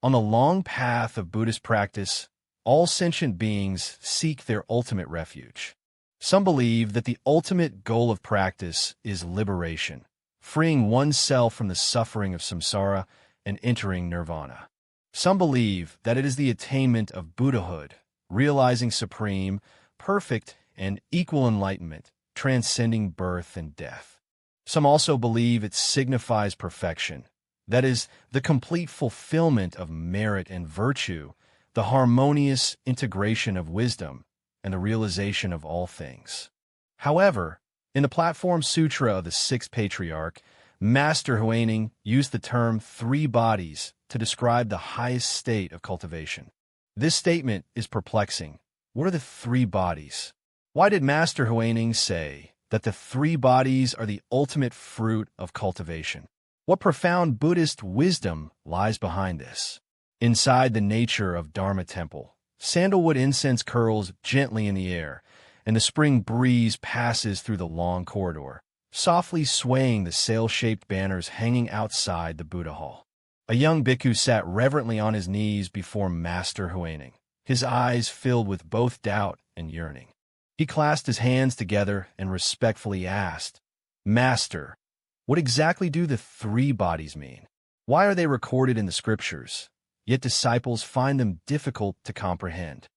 On the long path of Buddhist practice, all sentient beings seek their ultimate refuge. Some believe that the ultimate goal of practice is liberation, freeing oneself from the suffering of samsara and entering nirvana. Some believe that it is the attainment of Buddhahood, realizing supreme, perfect, and equal enlightenment, transcending birth and death. Some also believe it signifies perfection, that is, the complete fulfillment of merit and virtue, the harmonious integration of wisdom, and the realization of all things. However, in the Platform Sutra of the Sixth Patriarch, Master Huineng used the term three bodies to describe the highest state of cultivation. This statement is perplexing. What are the three bodies? Why did Master Huineng say that the three bodies are the ultimate fruit of cultivation? What profound Buddhist wisdom lies behind this? Inside the nature of Dharma Temple, sandalwood incense curls gently in the air, and the spring breeze passes through the long corridor, softly swaying the sail-shaped banners hanging outside the Buddha hall. A young bhikkhu sat reverently on his knees before Master Huineng, his eyes filled with both doubt and yearning. He clasped his hands together and respectfully asked, "Master, what exactly do the three bodies mean? Why are they recorded in the scriptures, yet disciples find them difficult to comprehend?"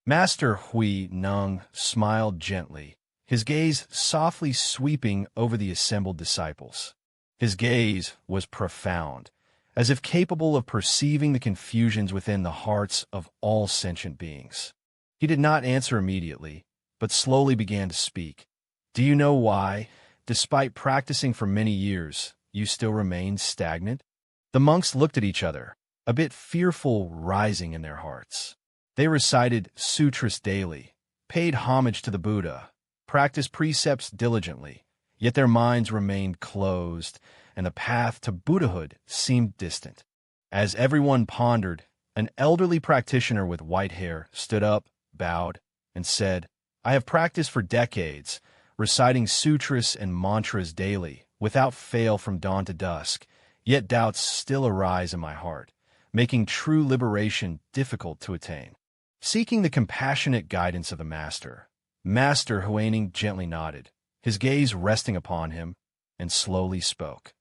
Master Huineng smiled gently, his gaze softly sweeping over the assembled disciples. His gaze was profound, as if capable of perceiving the confusions within the hearts of all sentient beings. He did not answer immediately, but slowly began to speak. "Do you know why, despite practicing for many years, you still remain stagnant?" The monks looked at each other, a bit fearful rising in their hearts. They recited sutras daily, paid homage to the Buddha, practiced precepts diligently, yet their minds remained closed, and the path to Buddhahood seemed distant. As everyone pondered, an elderly practitioner with white hair stood up, bowed, and said, "I have practiced for decades, reciting sutras and mantras daily, without fail from dawn to dusk, yet doubts still arise in my heart, making true liberation difficult to attain." Seeking the compassionate guidance of the Master, Master Huineng gently nodded, his gaze resting upon him, and slowly spoke.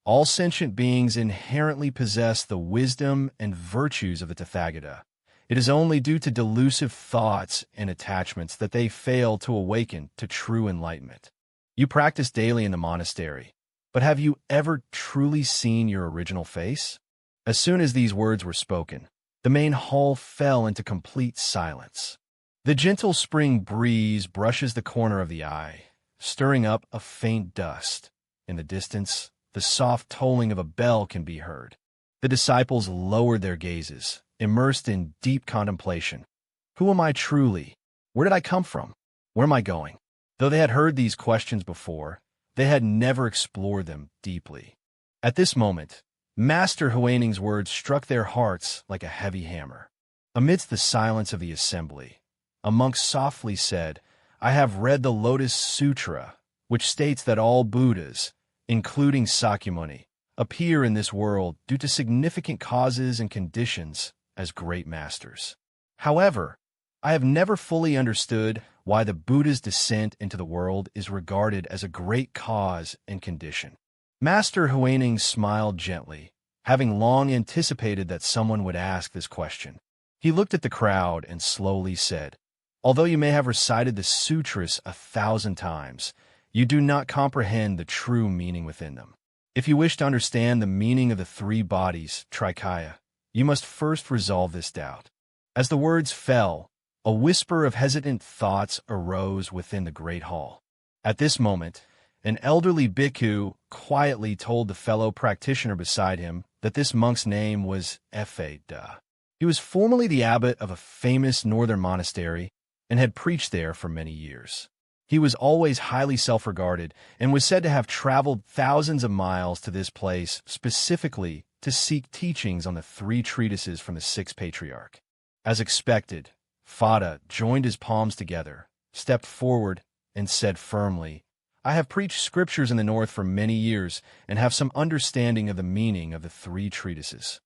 "All sentient beings inherently possess the wisdom and virtues of the Tathagata. It is only due to delusive thoughts and attachments that they fail to awaken to true enlightenment. You practice daily in the monastery, but have you ever truly seen your original face?" As soon as these words were spoken, the main hall fell into complete silence. The gentle spring breeze brushes the corner of the eye, stirring up a faint dust. In the distance, the soft tolling of a bell can be heard. The disciples lowered their gazes, immersed in deep contemplation. Who am I truly? Where did I come from? Where am I going? Though they had heard these questions before, they had never explored them deeply. At this moment, Master Huineng's words struck their hearts like a heavy hammer. Amidst the silence of the assembly, a monk softly said, "I have read the Lotus Sutra, which states that all Buddhas, including Sakyamuni, appear in this world due to significant causes and conditions as great masters. However, I have never fully understood why the Buddha's descent into the world is regarded as a great cause and condition." Master Huineng smiled gently, having long anticipated that someone would ask this question. He looked at the crowd and slowly said, "Although you may have recited the sutras 1,000 times, you do not comprehend the true meaning within them. If you wish to understand the meaning of the three bodies, Trikaya, you must first resolve this doubt." As the words fell, a whisper of hesitant thoughts arose within the great hall. At this moment, an elderly bhikkhu quietly told the fellow practitioner beside him that this monk's name was Da. He was formerly the abbot of a famous northern monastery and had preached there for many years. He was always highly self-regarded and was said to have traveled thousands of miles to this place specifically to seek teachings on the three treatises from the Sixth Patriarch. As expected, Fada joined his palms together, stepped forward, and said firmly, "I have preached scriptures in the north for many years and have some understanding of the meaning of the three treatises.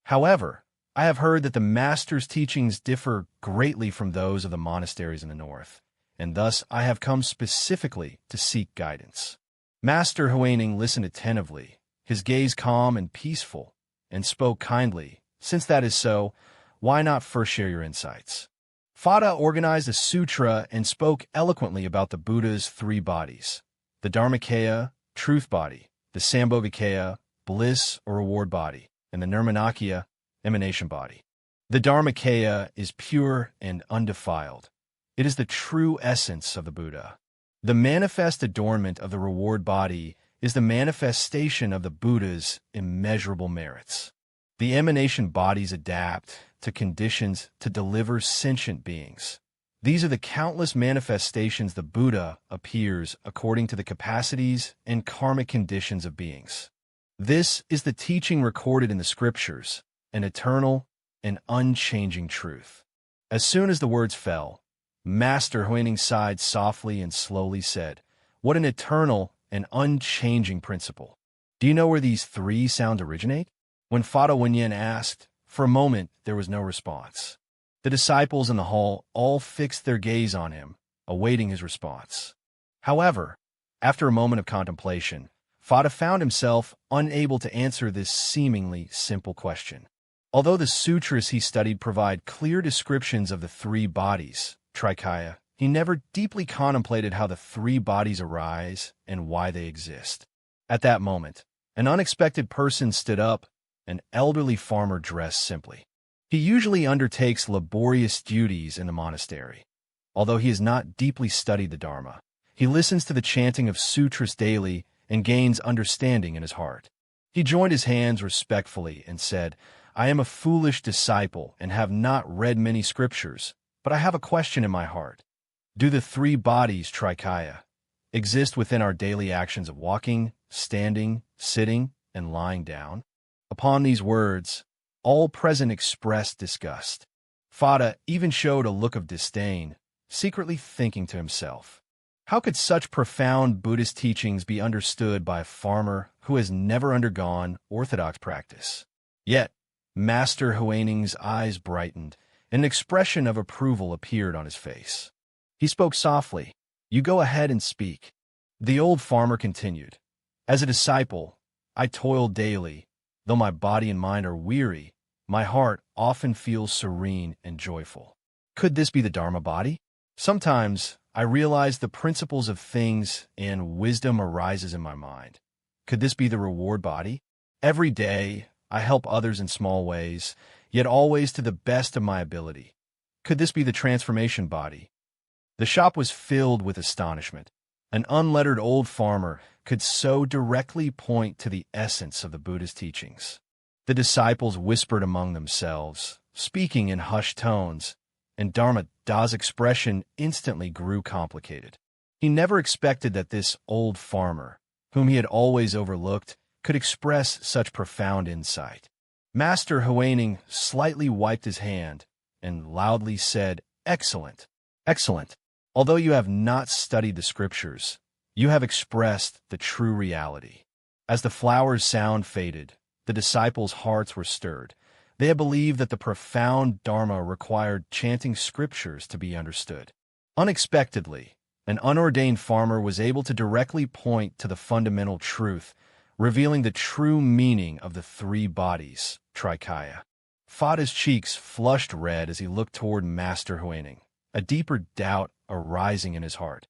However, I have heard that the Master's teachings differ greatly from those of the monasteries in the north, and thus I have come specifically to seek guidance." Master Huineng listened attentively, his gaze calm and peaceful, and spoke kindly. "Since that is so, why not first share your insights?" Fada organized a sutra and spoke eloquently about the Buddha's three bodies: the Dharmakaya, truth body; the Sambhogakaya, bliss or reward body; and the Nirmanakaya, emanation body. The Dharmakaya is pure and undefiled. It is the true essence of the Buddha. The manifest adornment of the reward body is the manifestation of the Buddha's immeasurable merits. The emanation bodies adapt to conditions to deliver sentient beings. These are the countless manifestations the Buddha appears according to the capacities and karmic conditions of beings. This is the teaching recorded in the scriptures, an eternal and unchanging truth. As soon as the words fell, Master Huineng sighed softly and slowly said, "What an eternal and unchanging principle. Do you know where these three sounds originate?" When Fada Wenyan asked, for a moment there was no response. The disciples in the hall all fixed their gaze on him, awaiting his response. However, after a moment of contemplation, Fada found himself unable to answer this seemingly simple question. Although the sutras he studied provide clear descriptions of the three bodies, Trikaya, he never deeply contemplated how the three bodies arise and why they exist. At that moment, an unexpected person stood up, an elderly farmer dressed simply. He usually undertakes laborious duties in the monastery. Although he has not deeply studied the Dharma, he listens to the chanting of sutras daily and gains understanding in his heart. He joined his hands respectfully and said, "I am a foolish disciple and have not read many scriptures, but I have a question in my heart. Do the three bodies, Trikaya, exist within our daily actions of walking, standing, sitting, and lying down?" Upon these words, all present expressed disgust. Fada even showed a look of disdain, secretly thinking to himself, how could such profound Buddhist teachings be understood by a farmer who has never undergone orthodox practice? Yet, Master Huineng's eyes brightened, and an expression of approval appeared on his face. He spoke softly, "You go ahead and speak." The old farmer continued, "As a disciple, I toil daily. Though my body and mind are weary, my heart often feels serene and joyful. Could this be the Dharma body? Sometimes I realize the principles of things and wisdom arises in my mind. Could this be the reward body? Every day, I help others in small ways, yet always to the best of my ability. Could this be the transformation body?" The shop was filled with astonishment. An unlettered old farmer could so directly point to the essence of the Buddha's teachings. The disciples whispered among themselves, speaking in hushed tones, and Dharma Da's expression instantly grew complicated. He never expected that this old farmer, whom he had always overlooked, could express such profound insight. Master Huineng slightly wiped his hand and loudly said, "Excellent, excellent. Although you have not studied the scriptures, you have expressed the true reality." As the flower's sound faded, the disciples' hearts were stirred. They had believed that the profound Dharma required chanting scriptures to be understood. Unexpectedly, an unordained farmer was able to directly point to the fundamental truth, revealing the true meaning of the three bodies, Trikaya. Fada's cheeks flushed red as he looked toward Master Huineng, a deeper doubt arising in his heart.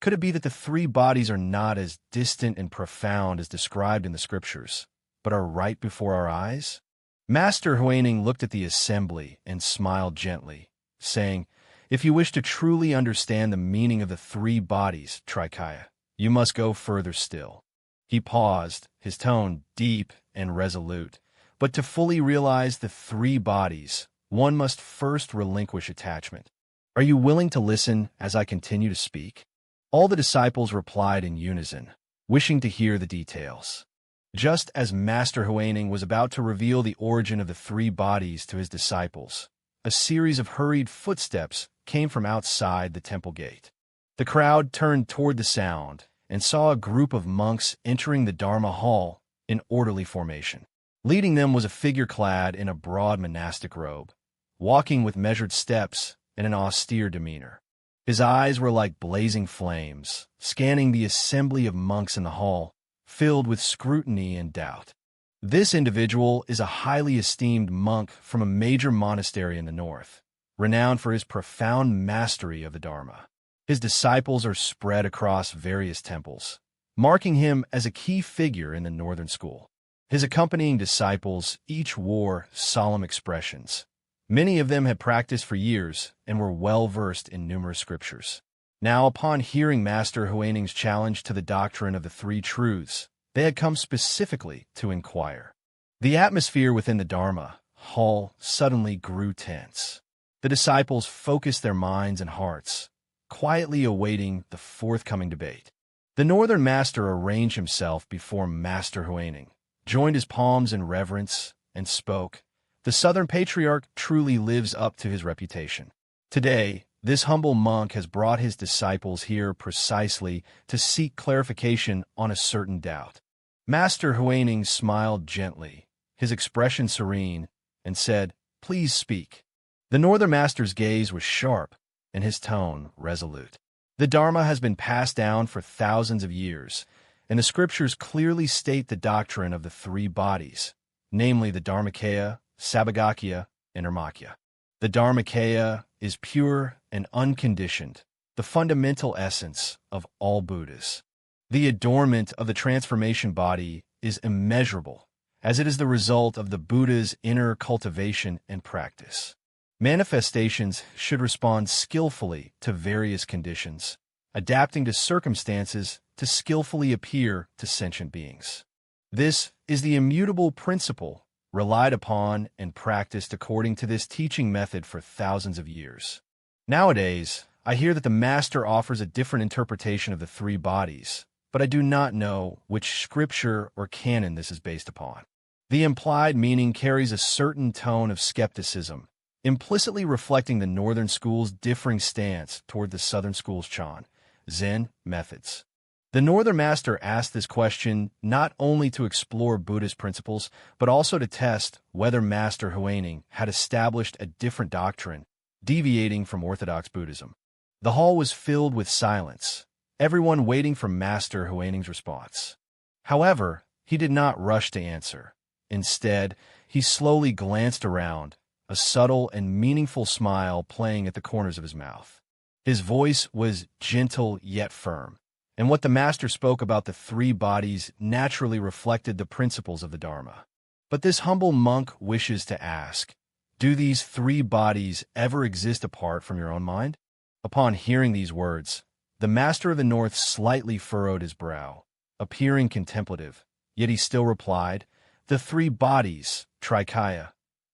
Could it be that the three bodies are not as distant and profound as described in the scriptures, but are right before our eyes? Master Huineng looked at the assembly and smiled gently, saying, "If you wish to truly understand the meaning of the three bodies, Trikaya, you must go further still." He paused, his tone deep and resolute. But to fully realize the three bodies, one must first relinquish attachment. "Are you willing to listen as I continue to speak?" All the disciples replied in unison, wishing to hear the details. Just as Master Huineng was about to reveal the origin of the three bodies to his disciples, a series of hurried footsteps came from outside the temple gate. The crowd turned toward the sound and saw a group of monks entering the Dharma hall in orderly formation. Leading them was a figure clad in a broad monastic robe, walking with measured steps and an austere demeanor. His eyes were like blazing flames, scanning the assembly of monks in the hall, filled with scrutiny and doubt. This individual is a highly esteemed monk from a major monastery in the north, renowned for his profound mastery of the Dharma. His disciples are spread across various temples, marking him as a key figure in the northern school. His accompanying disciples each wore solemn expressions. Many of them had practiced for years and were well-versed in numerous scriptures. Now, upon hearing Master Huineng's challenge to the doctrine of the Three Truths, they had come specifically to inquire. The atmosphere within the Dharma hall suddenly grew tense. The disciples focused their minds and hearts, quietly awaiting the forthcoming debate. The Northern Master arranged himself before Master Huineng, joined his palms in reverence, and spoke. The Southern Patriarch truly lives up to his reputation. Today, this humble monk has brought his disciples here precisely to seek clarification on a certain doubt. Master Huineng smiled gently, his expression serene, and said, "Please speak." The Northern Master's gaze was sharp, and his tone resolute. The Dharma has been passed down for thousands of years, and the scriptures clearly state the doctrine of the three bodies, namely the Dharmakaya, Sambhogakaya, and Nirmanakaya. The Dharmakaya is pure and unconditioned, the fundamental essence of all Buddhas. The adornment of the transformation body is immeasurable, as it is the result of the Buddha's inner cultivation and practice. Manifestations should respond skillfully to various conditions, adapting to circumstances to skillfully appear to sentient beings. This is the immutable principle relied upon and practiced according to this teaching method for thousands of years. Nowadays, I hear that the Master offers a different interpretation of the three bodies, but I do not know which scripture or canon this is based upon. The implied meaning carries a certain tone of skepticism, implicitly reflecting the Northern School's differing stance toward the Southern School's Chan, Zen methods. The Northern Master asked this question not only to explore Buddhist principles, but also to test whether Master Huineng had established a different doctrine, deviating from Orthodox Buddhism. The hall was filled with silence, everyone waiting for Master Huineng's response. However, he did not rush to answer. Instead, he slowly glanced around, a subtle and meaningful smile playing at the corners of his mouth. His voice was gentle yet firm, and what the Master spoke about the three bodies naturally reflected the principles of the Dharma. But this humble monk wishes to ask, do these three bodies ever exist apart from your own mind? Upon hearing these words, the Master of the North slightly furrowed his brow, appearing contemplative, yet he still replied, the three bodies, Trikaya,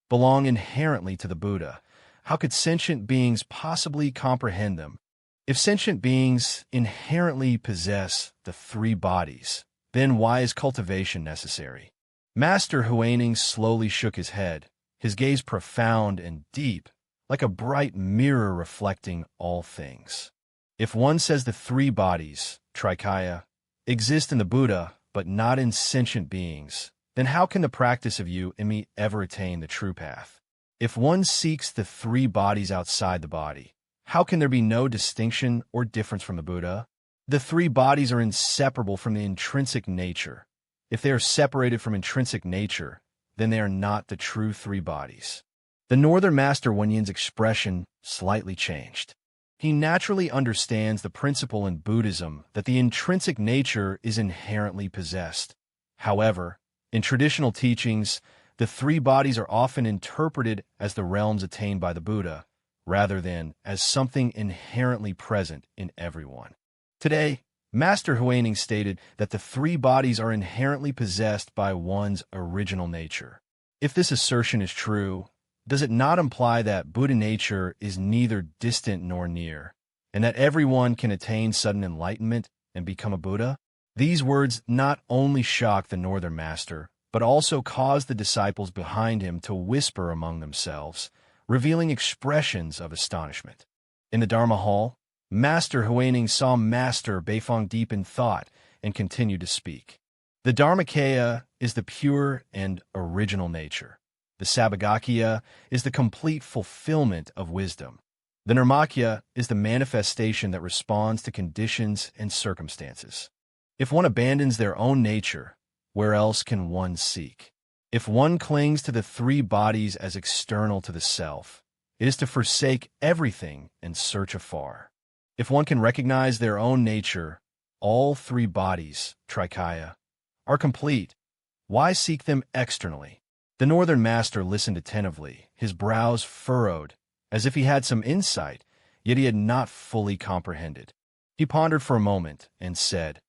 belong inherently to the Buddha. How could sentient beings possibly comprehend them? If sentient beings inherently possess the three bodies, then why is cultivation necessary? Master Huineng slowly shook his head, his gaze profound and deep, like a bright mirror reflecting all things. If one says the three bodies, Trikaya, exist in the Buddha but not in sentient beings, then how can the practice of you and me ever attain the true path? If one seeks the three bodies outside the body, how can there be no distinction or difference from the Buddha? The three bodies are inseparable from the intrinsic nature. If they are separated from intrinsic nature, then they are not the true three bodies. The Northern Master Wenyan's expression slightly changed. He naturally understands the principle in Buddhism that the intrinsic nature is inherently possessed. However, in traditional teachings, the three bodies are often interpreted as the realms attained by the Buddha, rather than as something inherently present in everyone. Today, Master Huineng stated that the three bodies are inherently possessed by one's original nature. If this assertion is true, does it not imply that Buddha nature is neither distant nor near, and that everyone can attain sudden enlightenment and become a Buddha? These words not only shocked the Northern Master, but also caused the disciples behind him to whisper among themselves, revealing expressions of astonishment. In the Dharma hall, Master Huineng saw Master Beifong deep in thought and continued to speak. The Dharmakaya is the pure and original nature. The Sambhogakaya is the complete fulfillment of wisdom. The Nirmanakaya is the manifestation that responds to conditions and circumstances. If one abandons their own nature, where else can one seek? If one clings to the three bodies as external to the self, it is to forsake everything and search afar. If one can recognize their own nature, all three bodies, Trikaya, are complete. Why seek them externally? The Northern Master listened attentively, his brows furrowed, as if he had some insight, yet he had not fully comprehended. He pondered for a moment and said,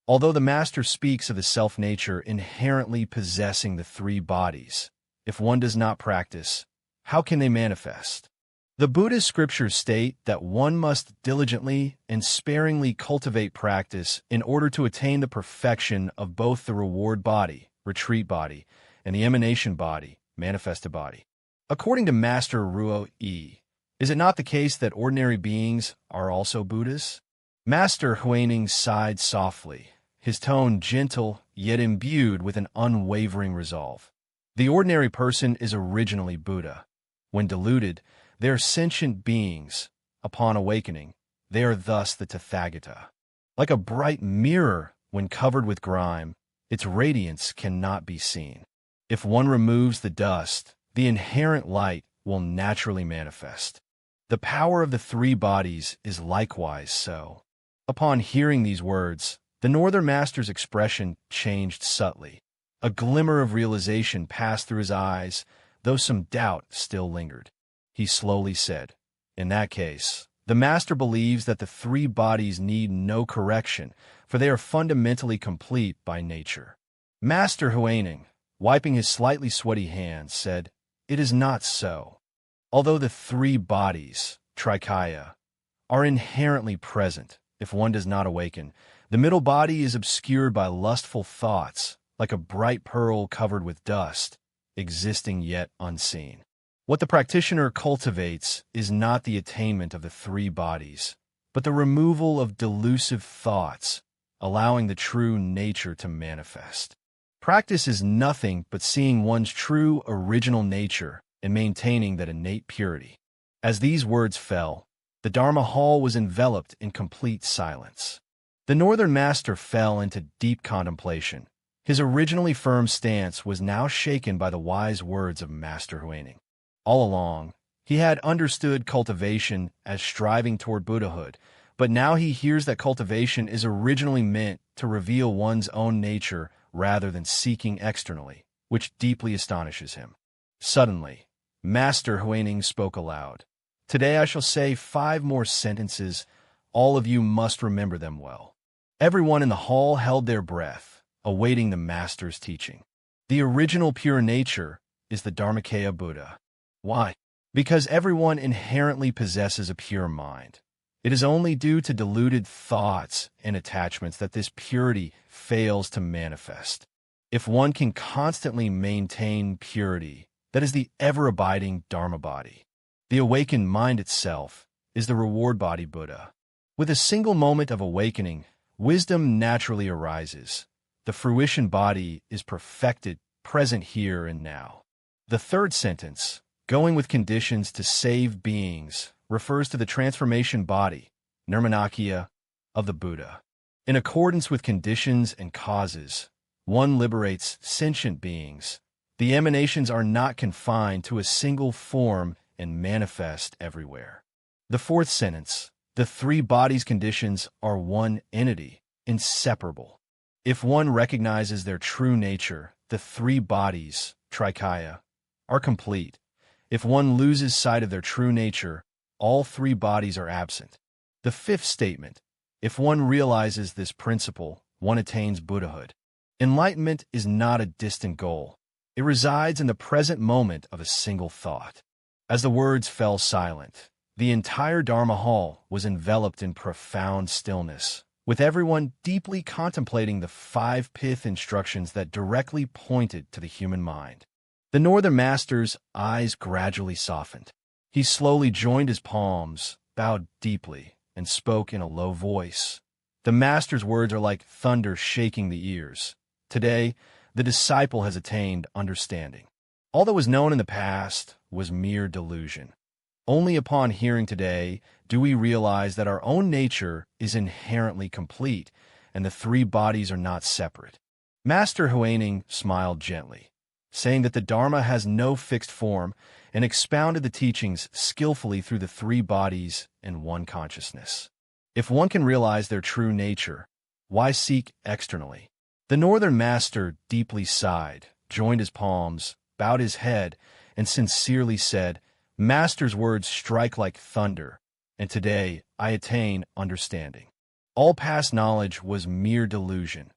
although the Master speaks of the self-nature inherently possessing the three bodies, if one does not practice, how can they manifest? The Buddhist scriptures state that one must diligently and sparingly cultivate practice in order to attain the perfection of both the reward body, retreat body, and the emanation body, manifested body. According to Master Ruo Yi, is it not the case that ordinary beings are also Buddhas? Master Huineng sighed softly, his tone gentle yet imbued with an unwavering resolve. The ordinary person is originally Buddha. When deluded, they are sentient beings. Upon awakening, they are thus the Tathagata. Like a bright mirror, when covered with grime, its radiance cannot be seen. If one removes the dust, the inherent light will naturally manifest. The power of the three bodies is likewise so. Upon hearing these words, the Northern Master's expression changed subtly. A glimmer of realization passed through his eyes, though some doubt still lingered. He slowly said, in that case, the Master believes that the three bodies need no correction, for they are fundamentally complete by nature. Master Huineng, wiping his slightly sweaty hands, said, it is not so. Although the three bodies, Trikaya, are inherently present, if one does not awaken, the middle body is obscured by lustful thoughts, like a bright pearl covered with dust, existing yet unseen. What the practitioner cultivates is not the attainment of the three bodies, but the removal of delusive thoughts, allowing the true nature to manifest. Practice is nothing but seeing one's true original nature and maintaining that innate purity. As these words fell, the Dharma hall was enveloped in complete silence. The Northern Master fell into deep contemplation. His originally firm stance was now shaken by the wise words of Master Huineng. All along, he had understood cultivation as striving toward Buddhahood, but now he hears that cultivation is originally meant to reveal one's own nature rather than seeking externally, which deeply astonishes him. Suddenly, Master Huineng spoke aloud. Today I shall say 5 more sentences. All of you must remember them well. Everyone in the hall held their breath, awaiting the Master's teaching. The original pure nature is the Dharmakaya Buddha. Why? Because everyone inherently possesses a pure mind. It is only due to deluded thoughts and attachments that this purity fails to manifest. If one can constantly maintain purity, that is the ever-abiding Dharma body. The awakened mind itself is the reward body Buddha. With a single moment of awakening, wisdom naturally arises. The fruition body is perfected, present here and now. The third sentence, going with conditions to save beings, refers to the transformation body, Nirmanakaya, of the Buddha. In accordance with conditions and causes, one liberates sentient beings. The emanations are not confined to a single form and manifest everywhere. The fourth sentence, the three bodies' conditions are one entity, inseparable. If one recognizes their true nature, the three bodies, Trikaya, are complete. If one loses sight of their true nature, all three bodies are absent. The fifth statement, if one realizes this principle, one attains Buddhahood. Enlightenment is not a distant goal. It resides in the present moment of a single thought. As the words fell silent, the entire Dharma hall was enveloped in profound stillness, with everyone deeply contemplating the 5 pith instructions that directly pointed to the human mind. The Northern Master's eyes gradually softened. He slowly joined his palms, bowed deeply, and spoke in a low voice. The Master's words are like thunder shaking the ears. Today, the disciple has attained understanding. All that was known in the past was mere delusion. Only upon hearing today do we realize that our own nature is inherently complete and the three bodies are not separate. Master Huineng smiled gently, saying that the Dharma has no fixed form, and expounded the teachings skillfully through the three bodies and one consciousness. If one can realize their true nature, why seek externally? The Northern Master deeply sighed, joined his palms, bowed his head, and sincerely said, "Master's words strike like thunder, and today I attain understanding. All past knowledge was mere delusion.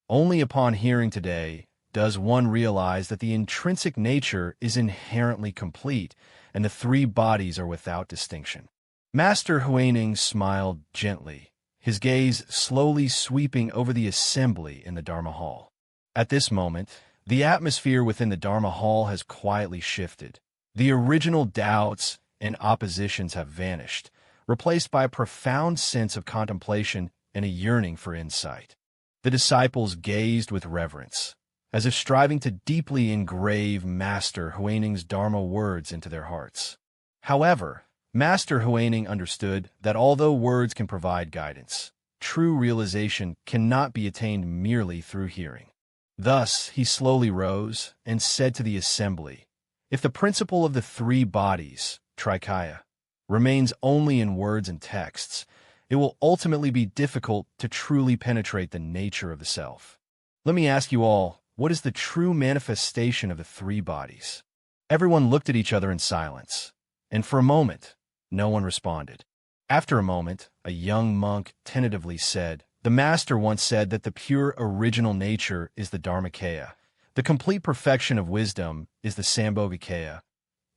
Only upon hearing today does one realize that the intrinsic nature is inherently complete, and the three bodies are without distinction." Master Huineng smiled gently, his gaze slowly sweeping over the assembly in the Dharma Hall. At this moment, the atmosphere within the Dharma Hall has quietly shifted. The original doubts and oppositions have vanished, replaced by a profound sense of contemplation and a yearning for insight. The disciples gazed with reverence, as if striving to deeply engrave Master Huineng's Dharma words into their hearts. However, Master Huineng understood that although words can provide guidance, true realization cannot be attained merely through hearing. Thus, he slowly rose and said to the assembly, "If the principle of the three bodies, Trikaya, remains only in words and texts, it will ultimately be difficult to truly penetrate the nature of the self. Let me ask you all, what is the true manifestation of the three bodies?" Everyone looked at each other in silence, and for a moment, no one responded. After a moment, a young monk tentatively said, "The Master once said that the pure original nature is the Dharmakaya, the complete perfection of wisdom is the Sambhogakaya,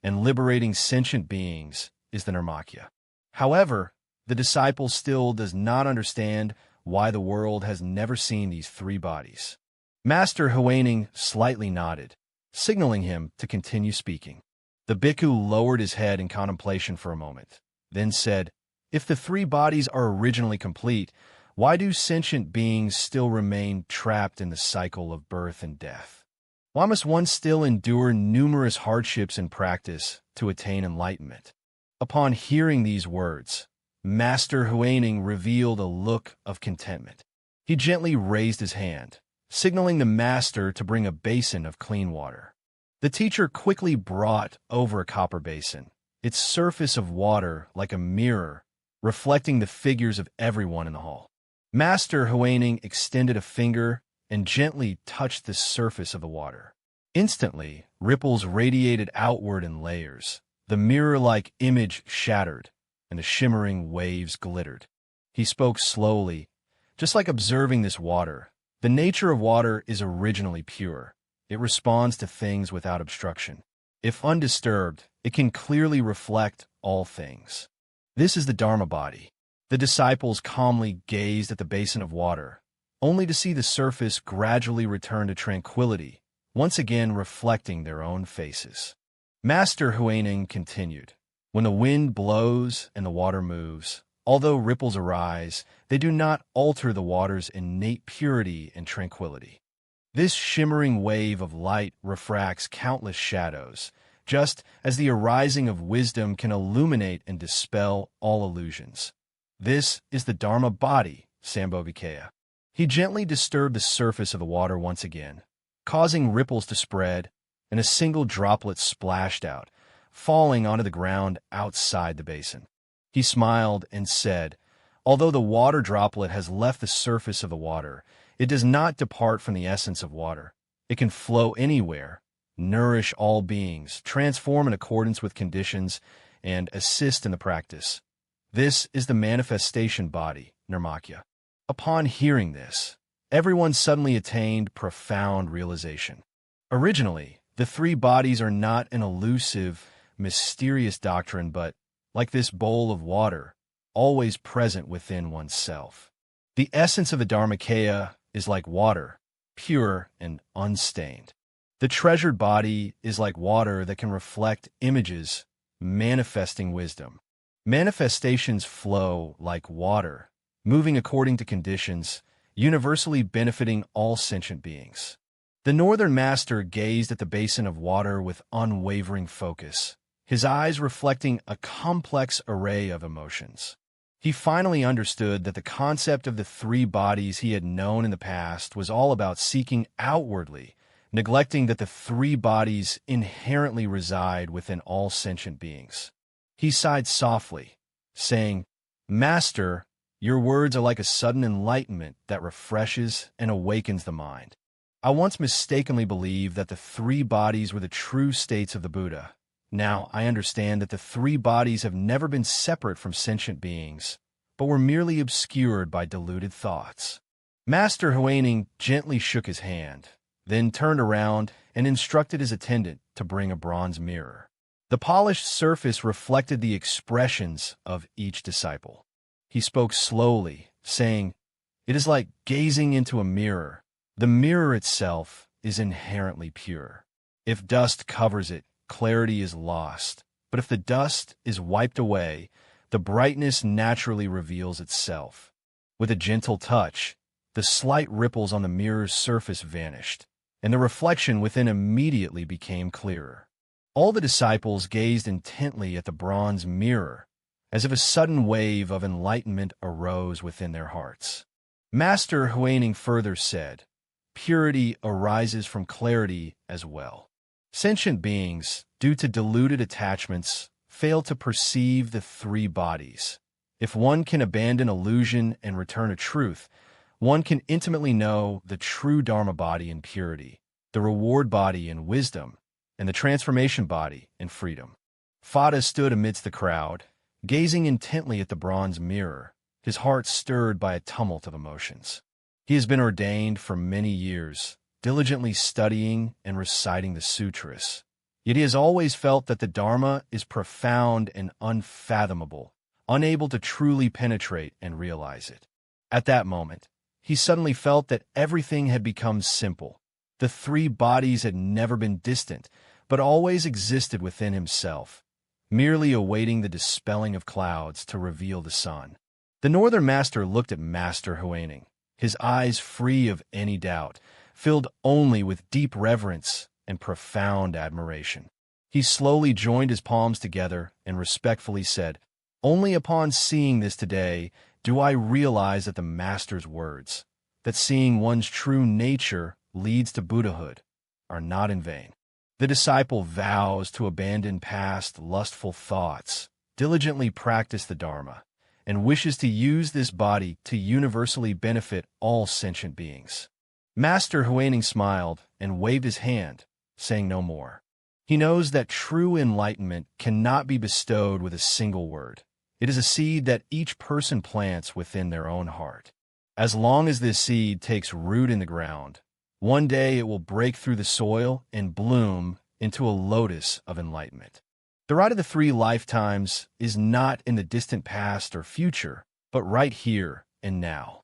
and liberating sentient beings is the Nirmanakaya." However, the disciple still does not understand why the world has never seen these three bodies. Master Huineng slightly nodded, signaling him to continue speaking. The bhikkhu lowered his head in contemplation for a moment, then said, "If the three bodies are originally complete, why do sentient beings still remain trapped in the cycle of birth and death? Why must one still endure numerous hardships in practice to attain enlightenment?" Upon hearing these words, Master Huineng revealed a look of contentment. He gently raised his hand, signaling the master to bring a basin of clean water. The teacher quickly brought over a copper basin, its surface of water like a mirror, reflecting the figures of everyone in the hall. Master Huineng extended a finger and gently touched the surface of the water. Instantly, ripples radiated outward in layers. The mirror-like image shattered, and the shimmering waves glittered. He spoke slowly, just like observing this water. The nature of water is originally pure. It responds to things without obstruction. If undisturbed, it can clearly reflect all things. This is the Dharma body. The disciples calmly gazed at the basin of water, only to see the surface gradually return to tranquility, once again reflecting their own faces. Master Huineng continued, "When the wind blows and the water moves, although ripples arise, they do not alter the water's innate purity and tranquility. This shimmering wave of light refracts countless shadows, just as the arising of wisdom can illuminate and dispel all illusions. This is the Dharma body, Sambhogakaya." He gently disturbed the surface of the water once again, causing ripples to spread, and a single droplet splashed out, falling onto the ground outside the basin. He smiled and said, "Although the water droplet has left the surface of the water, it does not depart from the essence of water. It can flow anywhere, nourish all beings, transform in accordance with conditions, and assist in the practice. This is the manifestation body, Nirmanakaya." Upon hearing this, everyone suddenly attained profound realization. Originally, the three bodies are not an elusive, mysterious doctrine, but, like this bowl of water, always present within oneself. The essence of the Dharmakaya is like water, pure and unstained. The treasured body is like water that can reflect images, manifesting wisdom. Manifestations flow like water, moving according to conditions, universally benefiting all sentient beings. The northern master gazed at the basin of water with unwavering focus, his eyes reflecting a complex array of emotions. He finally understood that the concept of the three bodies he had known in the past was all about seeking outwardly, neglecting that the three bodies inherently reside within all sentient beings. He sighed softly, saying, "Master, your words are like a sudden enlightenment that refreshes and awakens the mind. I once mistakenly believed that the three bodies were the true states of the Buddha. Now I understand that the three bodies have never been separate from sentient beings, but were merely obscured by deluded thoughts." Master Huineng gently shook his hand, then turned around and instructed his attendant to bring a bronze mirror. The polished surface reflected the expressions of each disciple. He spoke slowly, saying, "It is like gazing into a mirror. The mirror itself is inherently pure. If dust covers it, clarity is lost. But if the dust is wiped away, the brightness naturally reveals itself." With a gentle touch, the slight ripples on the mirror's surface vanished, and the reflection within immediately became clearer. All the disciples gazed intently at the bronze mirror, as if a sudden wave of enlightenment arose within their hearts. Master Huineng further said, "Purity arises from clarity as well. Sentient beings, due to deluded attachments, fail to perceive the three bodies. If one can abandon illusion and return to truth, one can intimately know the true Dharma body in purity, the reward body in wisdom, and the transformation body in freedom." Fada stood amidst the crowd, gazing intently at the bronze mirror, his heart stirred by a tumult of emotions. He has been ordained for many years, diligently studying and reciting the sutras. Yet he has always felt that the Dharma is profound and unfathomable, unable to truly penetrate and realize it. At that moment, he suddenly felt that everything had become simple. The three bodies had never been distant, but always existed within himself, merely awaiting the dispelling of clouds to reveal the sun. The northern master looked at Master Huineng, his eyes free of any doubt, filled only with deep reverence and profound admiration. He slowly joined his palms together and respectfully said, "Only upon seeing this today do I realize that the Master's words, that seeing one's true nature leads to Buddhahood, are not in vain." The disciple vows to abandon past lustful thoughts, diligently practice the Dharma, and wishes to use this body to universally benefit all sentient beings. Master Huineng smiled and waved his hand, saying no more. He knows that true enlightenment cannot be bestowed with a single word. It is a seed that each person plants within their own heart. As long as this seed takes root in the ground, one day it will break through the soil and bloom into a lotus of enlightenment. The ride of the three lifetimes is not in the distant past or future, but right here and now.